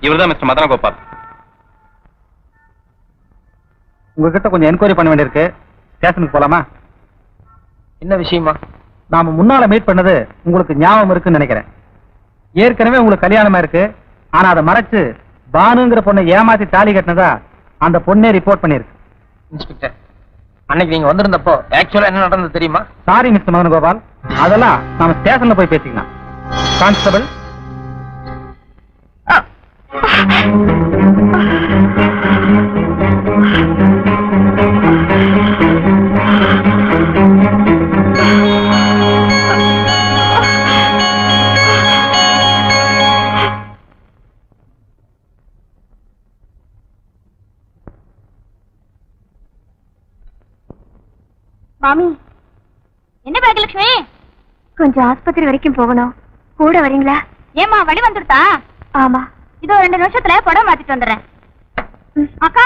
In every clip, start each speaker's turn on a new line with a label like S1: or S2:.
S1: இவர்தான் மிஸ்டர் மதன கோபால்.
S2: உங்ககிட்ட கொஞ்சம் என்கொயரி பண்ண வேண்டியிருக்கு. ஸ்டேஷனுக்கு போலாமா?
S3: என்ன விஷயமா?
S2: நாம முன்னால மீட் பண்ணது உங்களுக்கு ஞாபகம் இருக்குன்னு நினைக்கிறேன். ஏற்கனவே உங்களுக்கு கல்யாணமா இருக்கு. ஆனா அதை மறைச்சு பானுங்கிற பொண்ணை ஏமாத்தி தாலி கட்டினதா அந்த பொண்ணே ரிப்போர்ட் பண்ணிருக்கு.
S3: இன்ஸ்பெக்டர், அன்னைக்கு நீங்க வந்திருந்தப்போ ஆக்சுவலா என்ன நடந்தது தெரியுமா?
S2: சாரி மிஸ்டர் மதன கோபால், அதெல்லாம் நாம ஸ்டேஷன்ல போய் பேசிக்கலாம். கான்ஸ்டபிள்,
S4: மாமி, என்ன பாக்கியலட்சுமி? கொஞ்சம் ஆஸ்பத்திரி வரைக்கும் போகணும், கூட வரீங்களா? ஏமா வழி வந்துருத்தா? ஆமா, இதோ 2 நிமிஷத்துல படம் மாத்திட்டு வந்துடுறேன். அக்கா,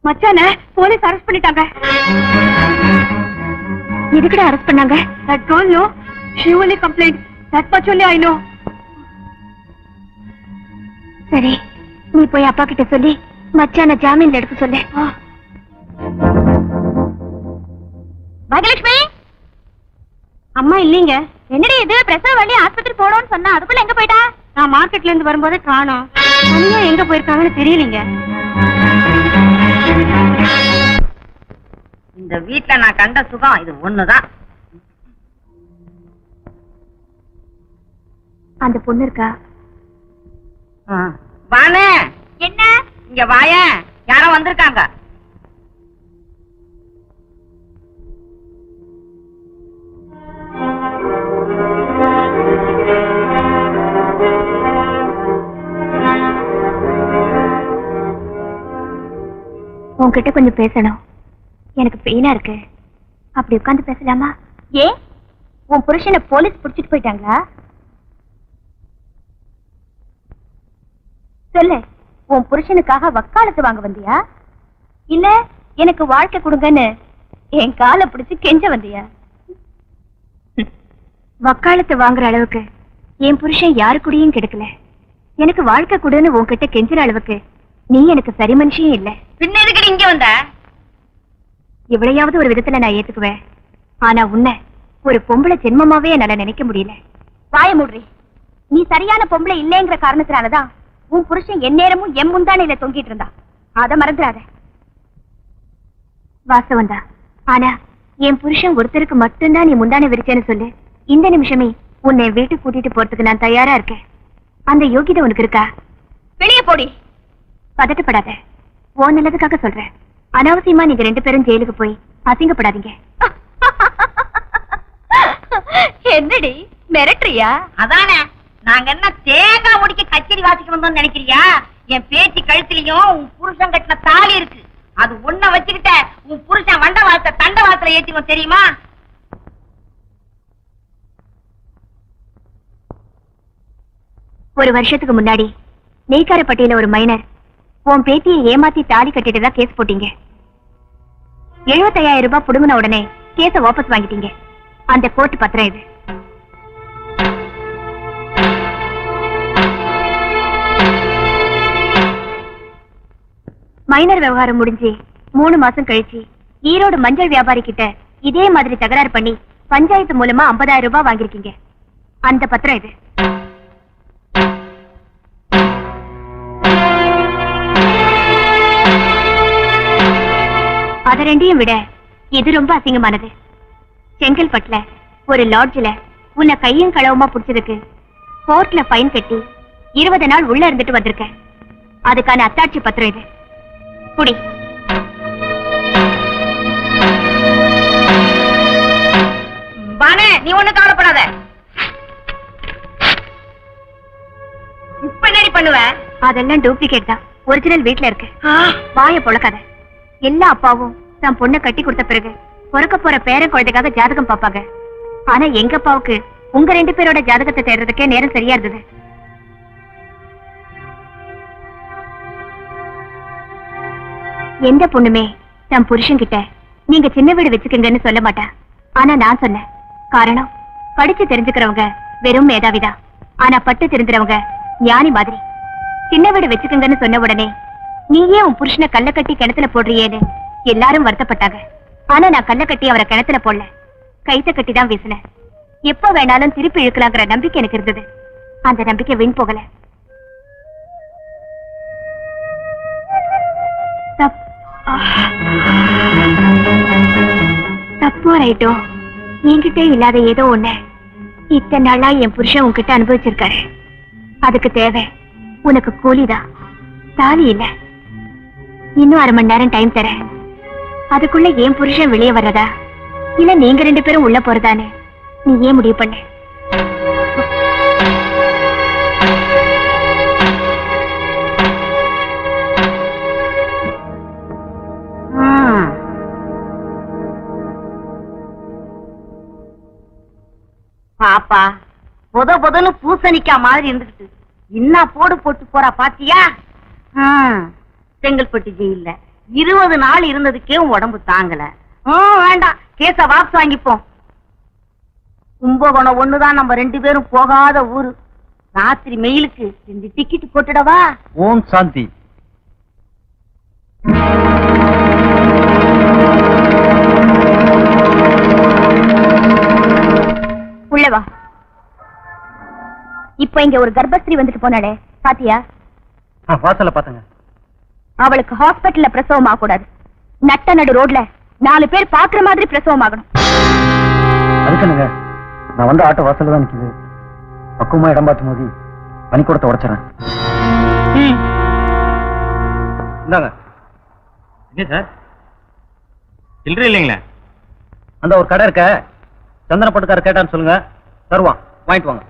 S4: மச்சான போலீஸ் அரெஸ்ட் பண்ணிட்டாங்க. எதுக்குடா அரெஸ்ட் பண்ணாங்க? That girl, no, she only complained. That much only I know. சரி, நீ போய் அப்பா கிட்ட சொல்லி மச்சான ஜாமீன்ல எடுக்க சொல்லு. பாகியலட்சுமி, அம்மா இல்லீங்க. என்னடி இது? பிரசவ வழி ஆஸ்பத்திரி போறோம்னு சொன்னா, அதுக்குள்ள எங்க போயிட்டா? நான் மார்க்கெட்ல இருந்து வரும்போதே காணோம். தனியா எங்க போயிருக்காங்கன்னு தெரியலீங்க.
S5: இந்த வீட்டுல நான் கண்ட சுகம் இது ஒண்ணுதான்.
S4: அந்த பொண்ணு இருக்கா?
S5: வானே,
S4: என்ன?
S5: இங்க வாய, யாரோ வந்திருக்காங்க.
S4: உன்கிட்ட கொஞ்சம் பேசணும். எனக்கு பெயினா இருக்கு. அப்படி உட்கார்ந்து பேசலாமா? ஏ, உன் புருஷனை போலீஸ் புடிச்சிட்டு போயிட்டாங்களா? சொல்லு, உன் புருஷனுக்காக வக்காலத்து வாங்க வந்தியா, இல்ல எனக்கு வாழ்க்கை கொடுங்கன்னு என் காலை பிடிச்சு கெஞ்ச வந்தியா? வக்காலத்து வாங்குற அளவுக்கு என் புருஷன் யாரு கூடயும் கிடைக்கல. எனக்கு வாழ்க்கை கொடுன்னு உன்கிட்ட கெஞ்சுற அளவுக்கு நீ எனக்கு சரி மனுஷியும் இல்ல.
S5: பின்ன எதுக்கு இங்க வந்த?
S4: இவ்வளையாவது ஒரு விதத்துல நான் ஏத்துக்குவேன். ஆனா உன்னை ஒரு பொம்பளை ஜென்மமாவே என்னால நினைக்க முடியல. வாய மூடுறி. நீ சரியான பொம்பளை இல்லைங்கிற காரணத்தினாலதான் உன் புருஷன் எந்நேரமும் என் முந்தானையில தொங்கிட்டு இருந்தா. அத மறந்துடாத. வாசவந்தா, ஆனா என் புருஷன் ஒருத்தருக்கு மட்டும்தான் நீ முந்தானை விரிச்சேன்னு சொல்லு. இந்த நிமிஷமே உன்னை வீட்டுக்கு கூட்டிட்டு போறதுக்கு நான் தயாரா இருக்கேன். அந்த யோகிதை உனக்கு இருக்கா? வெளியே போடி. பதட்டப்படாத, ஓ நல்லதுக்காக சொல்றேன். அனாவசியமா நீங்க 2 பேரும் ஜெயிலுக்கு போய் அசிங்கப்படாதீங்க. என்னடி மிரட்டுறியா?
S5: அதானே, நாங்க என்ன தேங்காய் முடிக்க கச்சேரி வாசிக்க வந்தோம்னு நினைக்கிறியா? என் பேச்சு கழுத்துலயும் உன் புருஷன் கட்டின தாலி இருக்கு. அது ஒன்ன வச்சுக்கிட்ட உன் புருஷன் வண்ட வாச தண்ட வாசல ஏத்திக்கும் தெரியுமா?
S4: ஒரு வருஷத்துக்கு முன்னாடி நெய்க்காரப்பட்டியில ஒரு மைனர் உன் பேத்தியை ஏமாத்தி தாலி கட்டிட்டு தான் கேஸ் போட்டீங்க. 75,000 ரூபாய் புடுங்கின உடனே கேஸ வாபஸ் வாங்கிட்டீங்க. அந்த கோர்ட் பத்திரம் இது. மைனர் விவகாரம் முடிஞ்சு 3 மாசம் கழிச்சு ஈரோடு மஞ்சள் வியாபாரி கிட்ட இதே மாதிரி தகராறு பண்ணி பஞ்சாயத்து மூலமா 50,000 ரூபாய் வாங்கிருக்கீங்க. அந்த பத்திரம் இது. அத ரெண்டையும் விட இது ரொம்ப அசிங்கமானது. செங்கல்பட்டுல ஒரு லாட்ஜ்ல உன்னை கையும் களவுமா புடிச்சதுக்கு கோர்ட்ல ஃபைன் கட்டி 20 நாள் உள்ள இருந்துட்டு வந்திருக்க. அதுக்கான அத்தாட்சி பத்திரம் இது. குடி.
S5: பானே, நீ ஒண்ணு கவலைப்படாத. இப்ப என்னடி பண்ணுவ?
S4: அதெல்லாம் டூப்ளிகேட் தான். ஒரிஜினல் வீட்ல இருக்கு. வாய பொழக்காத. எல்லா அப்பாவும் தன் பொண்ணை கட்டி கொடுத்த பிறகு பிறக்க போற பேர குழந்தைக்காக ஜாதகம் பாப்பாங்க. ஆனா எங்க அப்பாவுக்கு உங்க 2 பேரோட ஜாதகத்தை தேடுறதுக்கே நேரம் சரியா இருந்தது. எந்த பொண்ணுமே தன் புருஷன் கிட்ட நீங்க சின்ன வீடு வச்சுக்கங்கன்னு சொல்ல மாட்டா. ஆனா நான் சொன்னேன். காரணம், படிச்சு தெரிஞ்சுக்கிறவங்க வெறும் மேதாவிதான். ஆனா பட்டு தெரிஞ்சுறவங்க ஞானி மாதிரி. சின்ன வீடு வச்சுக்கங்கன்னு சொன்ன உடனே நீயே உன் புருஷனை கல்ல கட்டி கிணத்துல போடுறியேன்னு எல்லாரும் வருத்தப்பட்டாங்க. ஆனா நான் கல்ல கட்டி அவரை கிணத்துல போடல, கைத்த கட்டி தான் வீசினேன். எப்ப வேணாலும் திருப்பி இழுக்கலாங்கிற நம்பிக்கை எனக்கு இருந்தது. அந்த நம்பிக்கை வீண் போகல. தப்போ ரைட்டோ, என்கிட்ட இல்லாத ஏதோ ஒண்ணு இத்தனை நாளா என் புருஷன் உன்கிட்ட அனுபவிச்சிருக்காரு. அதுக்கு தேவை உனக்கு கூலிதான், தாலி இல்ல. இன்னும் 1/2 மணி நேரம் டைம் தரேன். அதுக்குள்ள என் புருஷன் வெளியே வர்றதா இல்ல நீங்க 2 பேரும் உள்ள போறதான்னு நீ ஏன் முடிவு பண்ண?
S5: பாப்பா பொதுன்னு பூசணிக்கா மாதிரி இருந்துகிட்டு என்ன போடு போட்டு போறா பாத்தியா? செங்கல்பட்டு ஜெயில 20 நாள் இருந்ததுக்கே உடம்பு தாங்கல. வேண்டாம், கேச வாபஸ் வாங்கிப்போம். கும்பகோணம் ஒண்ணுதான் நம்ம 2 பேரும் போகாத ஊரு. ராத்திரி மெயிலுக்கு 2 டிக்கெட் போட்டுடவா?
S2: ஓம் சாந்தி.
S4: உள்ளவா. இப்ப இங்க ஒரு கர்ப்பஸ்திரீ வந்துட்டு போனாடே, பாத்தியா?
S2: வாசல்ல பாத்தங்க.
S4: அவளுக்கு ஹாஸ்பிட்டல்ல பிரசவம் ஆக கூடாது. நட்ட நடு ரோட்ல 4 பேர் பாக்குற மாதிரி பிரசவம் ஆகணும்.
S2: அதுக்குங்க நான் வந்து ஆட்டோ வாசல்ல தான் நிக்குது. பக்குவமா இடம் பார்த்து மோதி பனிக்கூடத்தை உடைச்சிடறேன். இந்தாங்க.
S3: என்ன சார், சில்லறை இல்லைங்களா?
S2: அந்த ஒரு கடை இருக்க, சந்தன பட்டுக்கார கேட்டான்னு சொல்லுங்க, தருவான், வாங்கிட்டு வாங்க.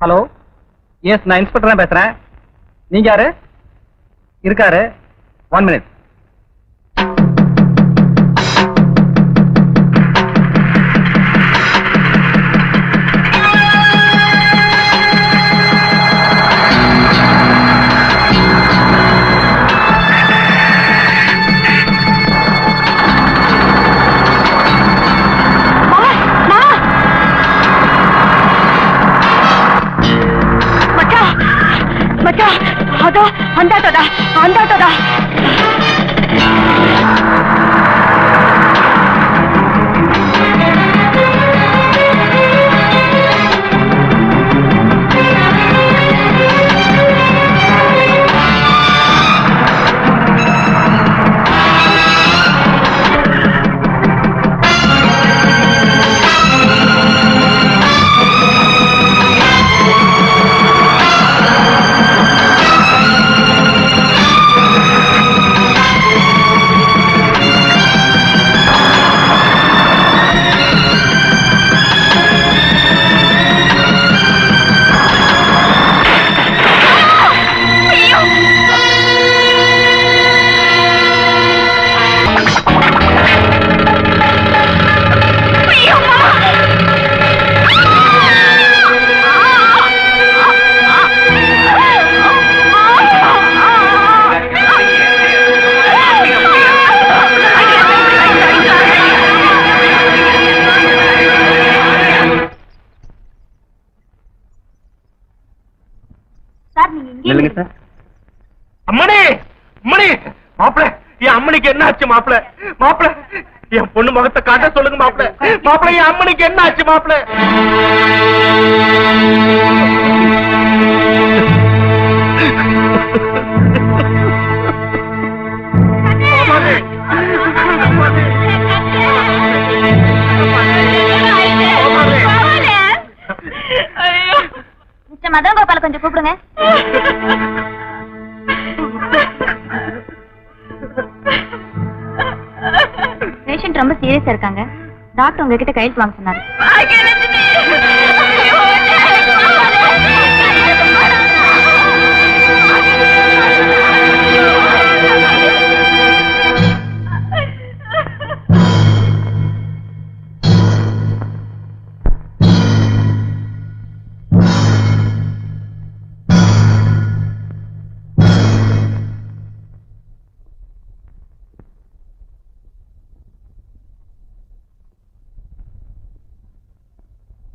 S2: ஹலோ, எஸ், நான் இன்ஸ்பெக்டர் தான் பேசுறேன். நீங்க யாரு? இருக்காரு, 1 minute.
S4: அந்த
S3: அம்மணி, அம்மணி, மாப்பிள, என் அம்மனிக்கு என்ன ஆச்சு மாப்பிள? மாப்பிள, என் பொண்ணு முகத்தை காட்ட சொல்லுங்க மாப்பிள. மாப்பிள, என் அம்மனிக்கு என்ன ஆச்சு மாப்பிள?
S4: மதன் கோபால கொஞ்சம் கூப்பிடுங்க. பேஷண்ட் ரொம்ப சீரியஸா இருக்காங்க. டாக்டர் உங்ககிட்ட கையெழுத்து வாங்க சொன்னாரு.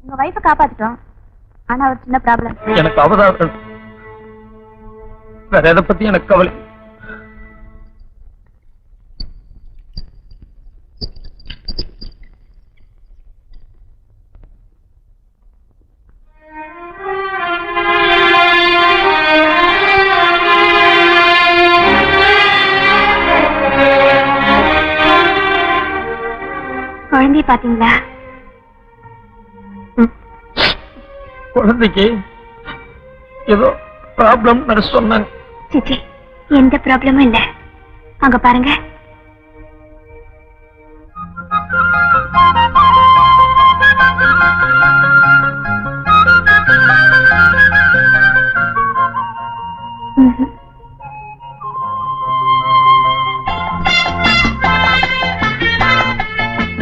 S4: உங்க வைஃபை காப்பாத்திட்டோம். ஆனா ஒரு சின்ன ப்ராப்ளம்.
S3: எனக்கு அவதாரம் வேற எதை பத்தி எனக்கு கவலை.
S4: குழந்தைய பாத்தீங்களா?
S3: குழந்தைக்கு ஏதோ ப்ராப்ளம் சொன்னாங்க.
S4: சிச்சி, எந்த ப்ராப்ளமும் இல்ல. அங்க பாருங்க.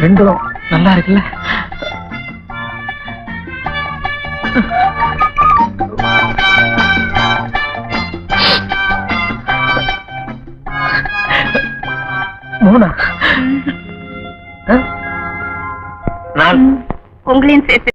S3: ரெண்டும் நல்லா இருக்குல்ல? மூணா? நான்
S4: உங்களையும் சேர்த்து